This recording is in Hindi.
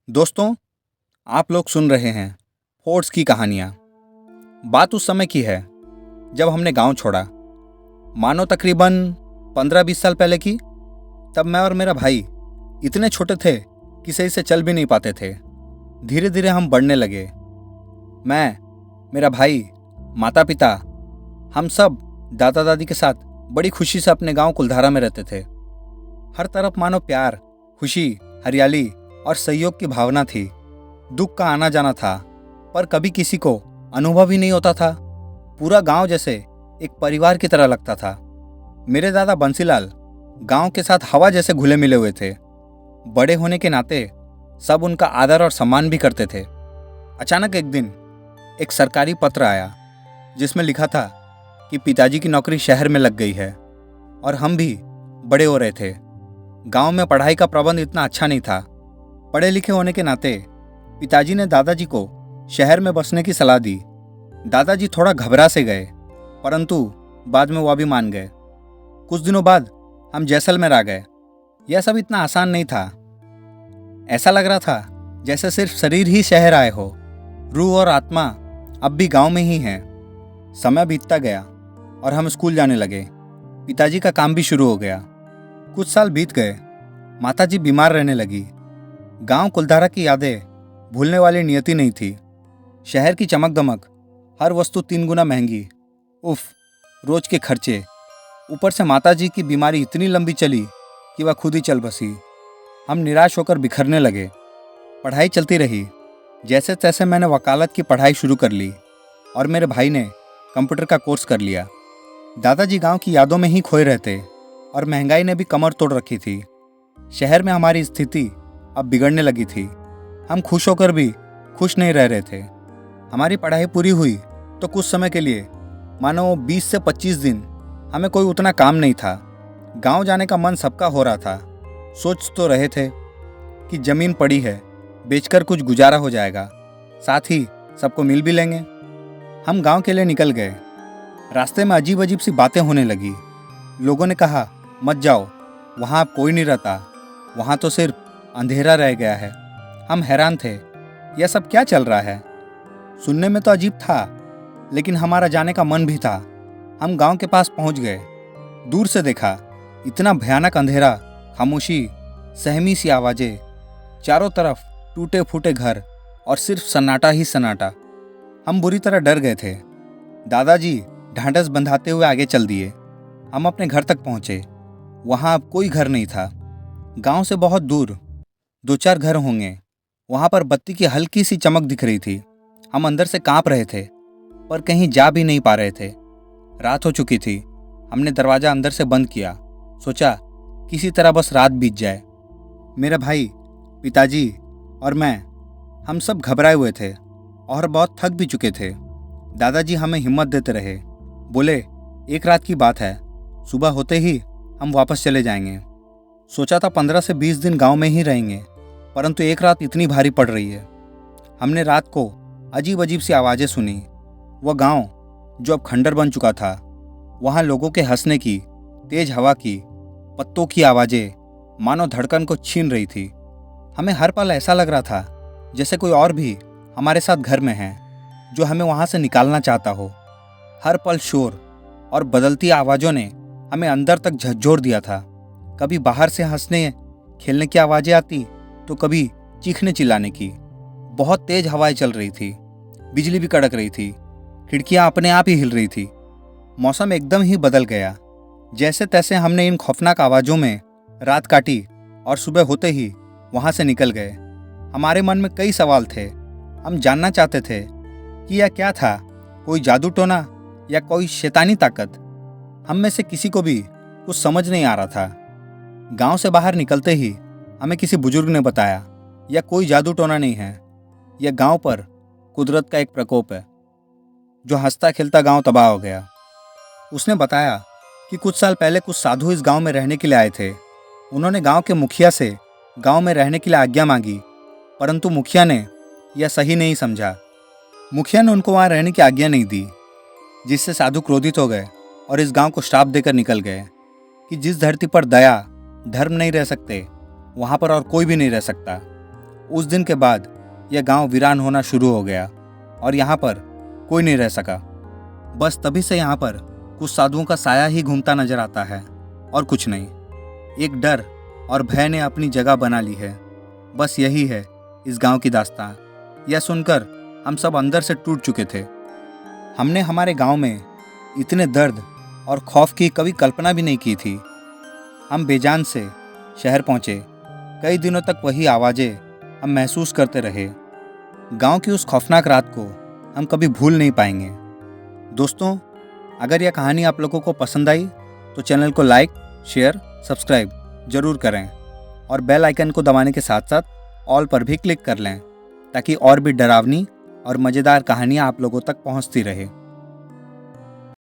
दोस्तों, आप लोग सुन रहे हैं फोर्ट्स की कहानियाँ। बात उस समय की है जब हमने गांव छोड़ा, मानो तकरीबन 15-20 साल पहले की। तब मैं और मेरा भाई इतने छोटे थे कि सही से चल भी नहीं पाते थे। धीरे धीरे हम बढ़ने लगे। मैं, मेरा भाई, माता पिता, हम सब दादा दादी के साथ बड़ी खुशी से अपने गांव कुलधारा में रहते थे। हर तरफ मानो प्यार, खुशी, हरियाली और सहयोग की भावना थी। दुख का आना जाना था, पर कभी किसी को अनुभव ही नहीं होता था। पूरा गांव जैसे एक परिवार की तरह लगता था। मेरे दादा बंसीलाल गांव के साथ हवा जैसे घुले मिले हुए थे। बड़े होने के नाते सब उनका आदर और सम्मान भी करते थे। अचानक एक दिन एक सरकारी पत्र आया जिसमें लिखा था कि पिताजी की नौकरी शहर में लग गई है और हम भी बड़े हो रहे थे। गांव में पढ़ाई का प्रबंध इतना अच्छा नहीं था। पढ़े लिखे होने के नाते पिताजी ने दादाजी को शहर में बसने की सलाह दी। दादाजी थोड़ा घबरा से गए, परंतु बाद में वह भी मान गए। कुछ दिनों बाद हम जैसलमेर आ गए। यह सब इतना आसान नहीं था। ऐसा लग रहा था जैसे सिर्फ शरीर ही शहर आए हो, रूह और आत्मा अब भी गांव में ही है। समय बीतता गया और हम स्कूल जाने लगे। पिताजी का काम भी शुरू हो गया। कुछ साल बीत गए। माताजी बीमार रहने लगी। गांव कुलधारा की यादें भूलने वाली नियति नहीं थी। शहर की चमक दमक, हर वस्तु 3 गुना महंगी, उफ, रोज के खर्चे। ऊपर से माताजी की बीमारी इतनी लंबी चली कि वह खुद ही चल बसी। हम निराश होकर बिखरने लगे। पढ़ाई चलती रही। जैसे तैसे मैंने वकालत की पढ़ाई शुरू कर ली और मेरे भाई ने कंप्यूटर का कोर्स कर लिया। दादाजी गांव की यादों में ही खोए रहते और महंगाई ने भी कमर तोड़ रखी थी। शहर में हमारी स्थिति अब बिगड़ने लगी थी। हम खुश होकर भी खुश नहीं रह रहे थे। हमारी पढ़ाई पूरी हुई तो कुछ समय के लिए, मानो 20 से 25 दिन, हमें कोई उतना काम नहीं था। गांव जाने का मन सबका हो रहा था। सोच तो रहे थे कि जमीन पड़ी है, बेचकर कुछ गुजारा हो जाएगा, साथ ही सबको मिल भी लेंगे। हम गांव के लिए निकल गए। रास्ते में अजीब अजीब सी बातें होने लगी। लोगों ने कहा, मत जाओ, वहाँ अब कोई नहीं रहता, वहाँ तो सिर्फ अंधेरा रह गया है। हम हैरान थे, यह सब क्या चल रहा है। सुनने में तो अजीब था, लेकिन हमारा जाने का मन भी था। हम गांव के पास पहुंच गए। दूर से देखा, इतना भयानक अंधेरा, खामोशी, सहमी सी आवाजें, चारों तरफ टूटे फूटे घर और सिर्फ सन्नाटा ही सन्नाटा। हम बुरी तरह डर गए थे। दादाजी ढांढस बंधाते हुए आगे चल दिए। हम अपने घर तक पहुंचे। वहां अब कोई घर नहीं था। गांव से बहुत दूर 2-4 घर होंगे। वहां पर बत्ती की हल्की सी चमक दिख रही थी। हम अंदर से कांप रहे थे, पर कहीं जा भी नहीं पा रहे थे। रात हो चुकी थी। हमने दरवाजा अंदर से बंद किया। सोचा किसी तरह बस रात बीत जाए। मेरा भाई, पिताजी और मैं, हम सब घबराए हुए थे और बहुत थक भी चुके थे। दादाजी हमें हिम्मत देते रहे। बोले, एक रात की बात है, सुबह होते ही हम वापस चले जाएंगे। सोचा था 15 से 20 दिन गांव में ही रहेंगे, परंतु एक रात इतनी भारी पड़ रही है। हमने रात को अजीब अजीब सी आवाज़ें सुनी। वह गांव जो अब खंडर बन चुका था, वहाँ लोगों के हंसने की, तेज हवा की, पत्तों की आवाज़ें मानो धड़कन को छीन रही थी। हमें हर पल ऐसा लग रहा था जैसे कोई और भी हमारे साथ घर में है, जो हमें वहाँ से निकालना चाहता हो। हर पल शोर और बदलती आवाज़ों ने हमें अंदर तक झकझोर दिया था। कभी बाहर से हंसने खेलने की आवाज़ें आती, तो कभी चीखने चिल्लाने की। बहुत तेज हवाएं चल रही थी। बिजली भी कड़क रही थी। खिड़कियां अपने आप ही हिल रही थी। मौसम एकदम ही बदल गया। जैसे तैसे हमने इन खौफनाक आवाज़ों में रात काटी और सुबह होते ही वहाँ से निकल गए। हमारे मन में कई सवाल थे। हम जानना चाहते थे कि यह क्या था, कोई जादू टोना या कोई शैतानी ताकत। हम में से किसी को भी कुछ समझ नहीं आ रहा था। गांव से बाहर निकलते ही हमें किसी बुजुर्ग ने बताया, यह कोई जादू टोना नहीं है, यह गांव पर कुदरत का एक प्रकोप है जो हंसता खेलता गांव तबाह हो गया। उसने बताया कि कुछ साल पहले कुछ साधु इस गांव में रहने के लिए आए थे। उन्होंने गांव के मुखिया से गांव में रहने के लिए आज्ञा मांगी, परंतु मुखिया ने यह सही नहीं समझा। मुखिया ने उनको वहाँ रहने की आज्ञा नहीं दी, जिससे साधु क्रोधित हो गए और इस गांव को श्राप देकर निकल गए कि जिस धरती पर दया, धर्म नहीं रह सकते, वहाँ पर और कोई भी नहीं रह सकता। उस दिन के बाद यह गांव वीरान होना शुरू हो गया और यहाँ पर कोई नहीं रह सका। बस तभी से यहाँ पर कुछ साधुओं का साया ही घूमता नजर आता है और कुछ नहीं। एक डर और भय ने अपनी जगह बना ली है। बस यही है इस गांव की दास्तां। यह सुनकर हम सब अंदर से टूट चुके थे। हमने हमारे गांव में इतने दर्द और खौफ की कभी कल्पना भी नहीं की थी। हम बेजान से शहर पहुंचे। कई दिनों तक वही आवाज़ें हम महसूस करते रहे। गांव की उस खौफनाक रात को हम कभी भूल नहीं पाएंगे। दोस्तों, अगर यह कहानी आप लोगों को पसंद आई तो चैनल को लाइक, शेयर, सब्सक्राइब ज़रूर करें और बेल आइकन को दबाने के साथ साथ ऑल पर भी क्लिक कर लें ताकि और भी डरावनी और मज़ेदार कहानियाँ आप लोगों तक पहुँचती रहे।